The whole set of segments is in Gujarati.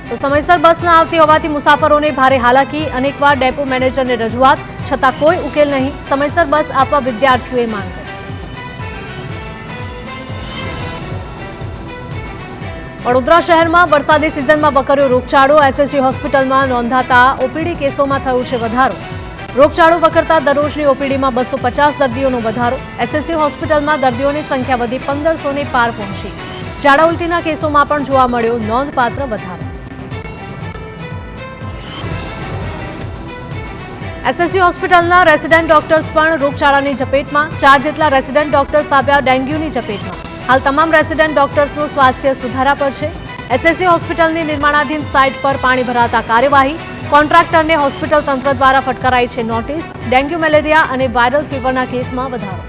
તો સમયસર બસ ન આવતી હોવાથી મુસાફરોને ભારે હાલાકી, અનેકવાર ડેપો મેનેજરને રજૂઆત, છતાં કોઈ ઉકેલ નહીં. સમયસર બસ આપવા વિદ્યાર્થીઓએ માંગ કરી. વડોદરા શહેરમાં વરસાદી સિઝનમાં વકર્યો રોગચાળો. એસએસજી હોસ્પિટલમાં નોંધાતા ઓપીડી કેસોમાં થયો છે વધારો. રોગચાળો વકરતા દરરોજની ઓપીડીમાં 250 દર્દીઓનો વધારો. એસએસજી હોસ્પિટલમાં દર્દીઓની સંખ્યા વધી 1500ને પાર પહોંચી. ઝાડા ઉલટીના કેસોમાં પણ જોવા મળ્યો નોંધપાત્ર વધારો. એસએસજી હોસ્પિટલના રેસિડેન્ટ ડોક્ટર્સ પણ રોગચાળાની ઝપેટમાં. 4 જેટલા રેસિડેન્ટ ડોક્ટર્સ આવ્યા ડેન્ગ્યુની ઝપેટમાં. હાલ તમામ રેસિડેન્ટ ડોક્ટર્સનું સ્વાસ્થ્ય સુધારા પર છે. એસએસજી હોસ્પિટલની નિર્માણાધીન સાઇટ પર પાણી ભરાતા કાર્યવાહી. કોન્ટ્રાક્ટરને હોસ્પિટલ તંત્ર દ્વારા ફટકારાઈ છે નોટિસ. ડેન્ગ્યુ, મેલેરિયા અને વાયરલ ફીવરના કેસમાં વધારો.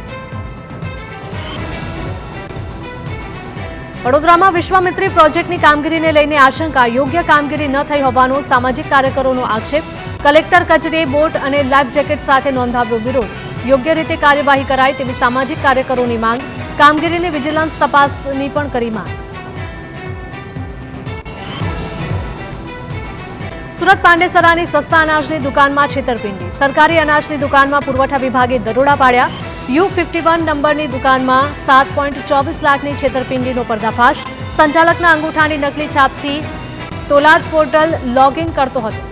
વડોદરામાં વિશ્વામિત્રી પ્રોજેક્ટની કામગીરીને લઈને આશંકા. યોગ્ય કામગીરી ન થઈ હોવાનો સામાજિક કાર્યકરોનો આક્ષેપ. કલેક્ટર કચેરીએ બોટ અને લાઈફ જેકેટ સાથે નોંધાવ્યો વિરોધ. યોગ્ય રીતે કાર્યવાહી કરાય તેવી સામાજિક કાર્યકરોની માંગ. કામગીરીની વિજિલન્સ તપાસની પણ કરી માંગ. સુરત પાંડેસરાની સસ્તા અનાજની દુકાનમાં છેતરપિંડી. સરકારી અનાજની દુકાનમાં પુરવઠા વિભાગે દરોડા પાડ્યા. U51 નંબરની દુકાનમાં 7.24 લાખની છેતરપિંડીનો પર્દાફાશ. સંચાલકના અંગૂઠાની નકલી છાપથી તોલાદ પોર્ટલ લોગિન કરતો હતો.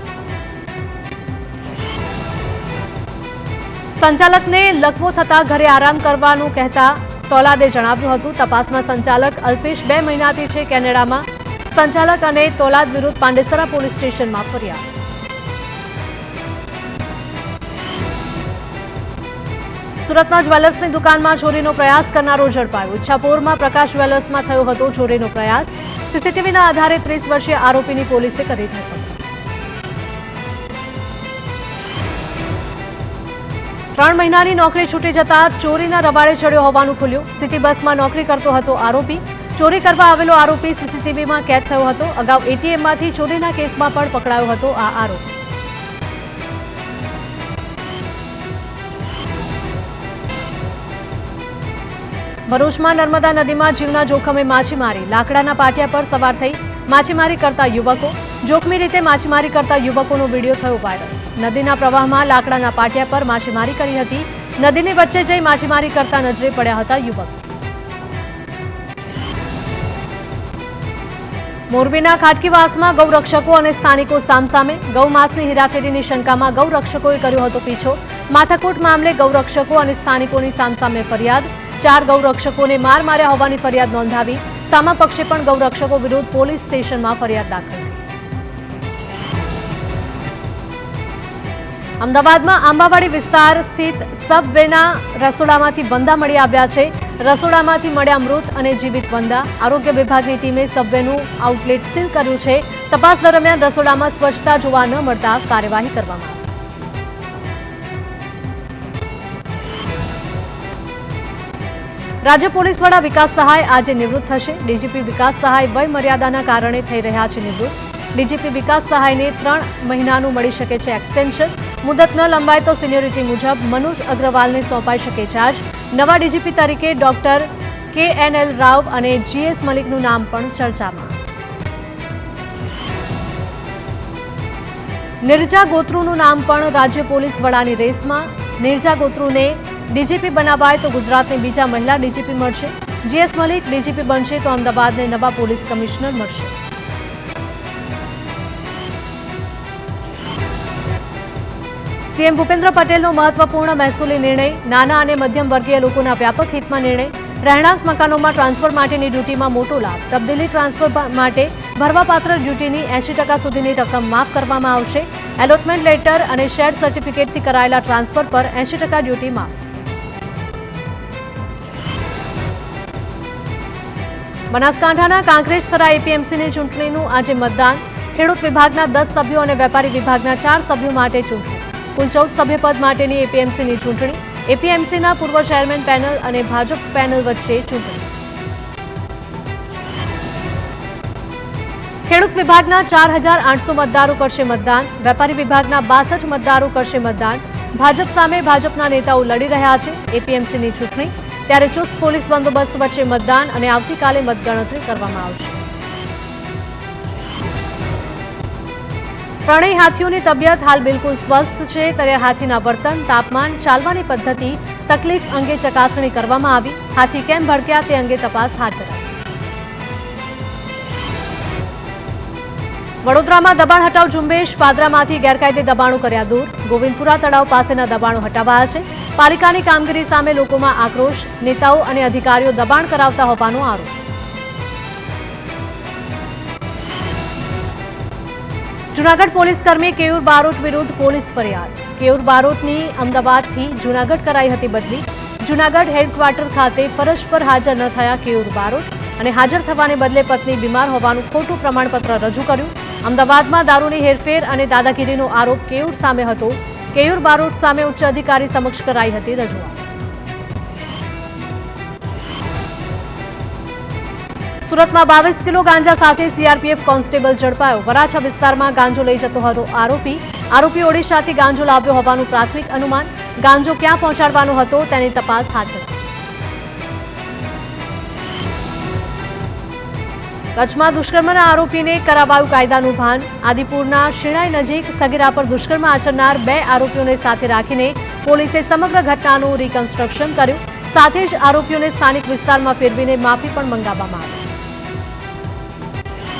સંચાલકને લકવો થતા ઘરે આરામ કરવાનું કહેતા તોલાદે જણાવ્યું હતું. તપાસમાં સંચાલક અલ્પેશ 2 મહિનાથી છે કેનેડામાં. સંચાલક અને તોલાદ વિરુદ્ધ પાંડેસરા પોલીસ સ્ટેશનમાં ફરિયાદ. સુરતમાં જ્વેલર્સની દુકાનમાં ચોરીનો પ્રયાસ કરનારો ઝડપાયો. ઈચ્છાપોરમાં પ્રકાશ જ્વેલર્સમાં થયો હતો ચોરીનો પ્રયાસ. સીસીટીવીના આધારે 30 વર્ષીય આરોપીની પોલીસે કરી ધરપકડ. 3 મહિનાની નોકરી છૂટી જતા ચોરીના રવાડે ચડ્યો હોવાનું ખુલ્યું. સિટી બસમાં નોકરી કરતો હતો આરોપી. ચોરી કરવા આવેલો આરોપી સીસીટીવીમાં કેદ થયો હતો. અગાઉ એટીએમમાંથી ચોરીના કેસમાં પણ પકડાયો હતો આ આરોપી. ભરૂચમાં નર્મદા નદીમાં જીવના જોખમે માછીમારી. લાકડાના પાટિયા પર સવાર થઈ માછીમારી કરતા યુવકો. જોખમી રીતે માછીમારી કરતા યુવકોનો વિડીયો થયો વાયરલ. નદીના પ્રવાહમાં લાકડાના પાટિયા પર માછીમારી કરી હતી. નદીની વચ્ચે જઈ માછીમારી કરતા નજરે પડ્યા હતા યુવક. મોરબીના ખાટકીવાસમાં ગૌરક્ષકો અને સ્થાનિકો સામસામે. ગૌમાંસની હેરાફેરીની શંકામાં ગૌરક્ષકોએ કર્યો હતો પીછો. માથાકૂટ મામલે ગૌરક્ષકો અને સ્થાનિકોની સામસામે ફરિયાદ. 4 ગૌરક્ષકોને માર માર્યા હોવાની ફરિયાદ નોંધાવી. સામા પક્ષે પણ ગૌરક્ષકો વિરુદ્ધ પોલીસ સ્ટેશનમાં ફરિયાદ દાખલ કરી. અમદાવાદમાં આંબાવાડી વિસ્તાર સ્થિત સબવેના રસોડામાંથી વંદા મળી આવ્યા છે. રસોડામાંથી મળ્યા મૃત અને જીવિત વંદા. આરોગ્ય વિભાગની ટીમે સબવેનું આઉટલેટ સીલ કર્યું છે. તપાસ દરમિયાન રસોડામાં સ્વચ્છતા જોવા ન મળતા કાર્યવાહી કરવામાં આવી. રાજ્ય પોલીસ વડા વિકાસ સહાય આજે નિવૃત્ત થશે. ડીજીપી વિકાસ સહાય વય મર્યાદાના કારણે થઈ રહ્યા છે નિવૃત્ત. ડીજીપી વિકાસ સહાયને 3 મહિનાનું મળી શકે છે એક્સટેન્શન. મુદત ન લંબાય તો સિનિયોરિટી મુજબ મનોજ અગ્રવાલને સોંપાઈ શકે ચાર્જ. નવા ડીજીપી તરીકે ડોક્ટર KNL રાવ અને GS મલિકનું નામ પણ ચર્ચામાં. નિર્જા ગોત્રુનું નામ પણ રાજ્ય પોલીસ વડાની રેસમાં. નિર્જા ગોત્રુને ડીજીપી બનાવાય તો ગુજરાતને બીજા મહિલા ડીજીપી મળશે. GS મલિક ડીજીપી બનશે તો અમદાવાદને નવા પોલીસ કમિશનર મળશે. સીએમ ભૂપેન્દ્ર પટેલનો મહત્વપૂર્ણ મહેસૂલી નિર્ણય. નાના અને મધ્યમ વર્ગીય લોકોના વ્યાપક હિતમાં નિર્ણય. રહેણાંક મકાનોમાં ટ્રાન્સફર માટેની ડ્યુટીમાં મોટો લાભ. તબદીલી ટ્રાન્સફર માટે ભરવાપાત્ર ડ્યુટીની 80% સુધીની રકમ માફ કરવામાં આવશે. એલોટમેન્ટ લેટર અને શેડ સર્ટિફિકેટથી કરાયેલા ટ્રાન્સફર પર 80% ડ્યુટી માફ. બનાસકાંઠાના કાંકરેજથરા એપીએમસીની ચૂંટણીનું આજે મતદાન. ખેડૂત વિભાગના 10 સભ્યો અને વેપારી વિભાગના 4 સભ્યો માટે ચૂંટણી. કુલ 14 સભ્યપદ માટેની એપીએમસીની ચૂંટણી. એપીએમસીના પૂર્વ ચેરમેન પેનલ અને ભાજપ પેનલ વચ્ચે ચૂંટણી. ખેડૂત વિભાગના 4800 મતદારો કરશે મતદાન. વેપારી વિભાગના 62 મતદારો કરશે મતદાન. ભાજપ સામે ભાજપના નેતાઓ લડી રહ્યા છે એપીએમસીની ચૂંટણી. ત્યારે ચુસ્ત પોલીસ બંદોબસ્ત વચ્ચે મતદાન અને આવતીકાલે મતગણતરી કરવામાં આવશે. ત્રણેય હાથીઓની તબિયત હાલ બિલકુલ સ્વસ્થ છે, ત્યારે હાથીના વર્તન, તાપમાન, ચાલવાની પદ્ધતિ, તકલીફ અંગે ચકાસણી કરવામાં આવી. હાથી કેમ ભડક્યા તે અંગે તપાસ હાથ ધરાઈ. વડોદરામાં દબાણ હટાવ ઝુંબેશ, પાદરામાંથી ગેરકાયદે દબાણો કર્યા દૂર. ગોવિંદપુરા તળાવ પાસેના દબાણો હટાવાયા છે. પાલિકાની કામગીરી સામે લોકોમાં આક્રોશ, નેતાઓ અને અધિકારીઓ દબાણ કરાવતા હોવાનો આરોપ. જૂનાગઢ પોલીસ કર્મી કેયુર બારોટ વિરુદ્ધ પોલીસ ફરિયાદ. કેયુર બારોટની અમદાવાદથી જૂનાગઢ કરાઈ હતી બદલી. જૂનાગઢ હેડક્વાર્ટર ખાતે ફરજ પર હાજર ન થયા કેયુર બારોટ અને હાજર થવાને બદલે પત્ની બીમાર હોવાનું ખોટું પ્રમાણપત્ર રજૂ કર્યું. અમદાવાદમાં દારૂની હેરફેર અને દાદાગીરીનો આરોપ કેયુર સામે હતો. કેયુર બારોટ સામે ઉચ્ચ અધિકારી સમક્ષ કરાઈ હતી રજૂઆત. સુરતમાં 22 કિલો ગાંજા સાથે સીઆરપીએફ કોન્સ્ટેબલ ઝડપાયો. વરાછા વિસ્તારમાં ગાંજો લઈ જતો હતો આરોપી ઓડિશાથી ગાંજો લાવ્યો હોવાનું પ્રાથમિક અનુમાન. ગાંજો ક્યાં પહોંચાડવાનો હતો તેની તપાસ હાથ ધરાઈ. કચ્છમાં દુષ્કર્મના આરોપીને કરાવાયું કાયદાનું ભાન. આદિપુરના શિણાઈ નજીક સગીરા પર દુષ્કર્મ આચરનાર 2 આરોપીઓને સાથે રાખીને પોલીસે સમગ્ર ઘટનાનું રિકન્સ્ટ્રક્શન કર્યું. સાથે જ આરોપીઓને સ્થાનિક વિસ્તારમાં ફેરવીને માફી પણ મંગાવવામાં આવી.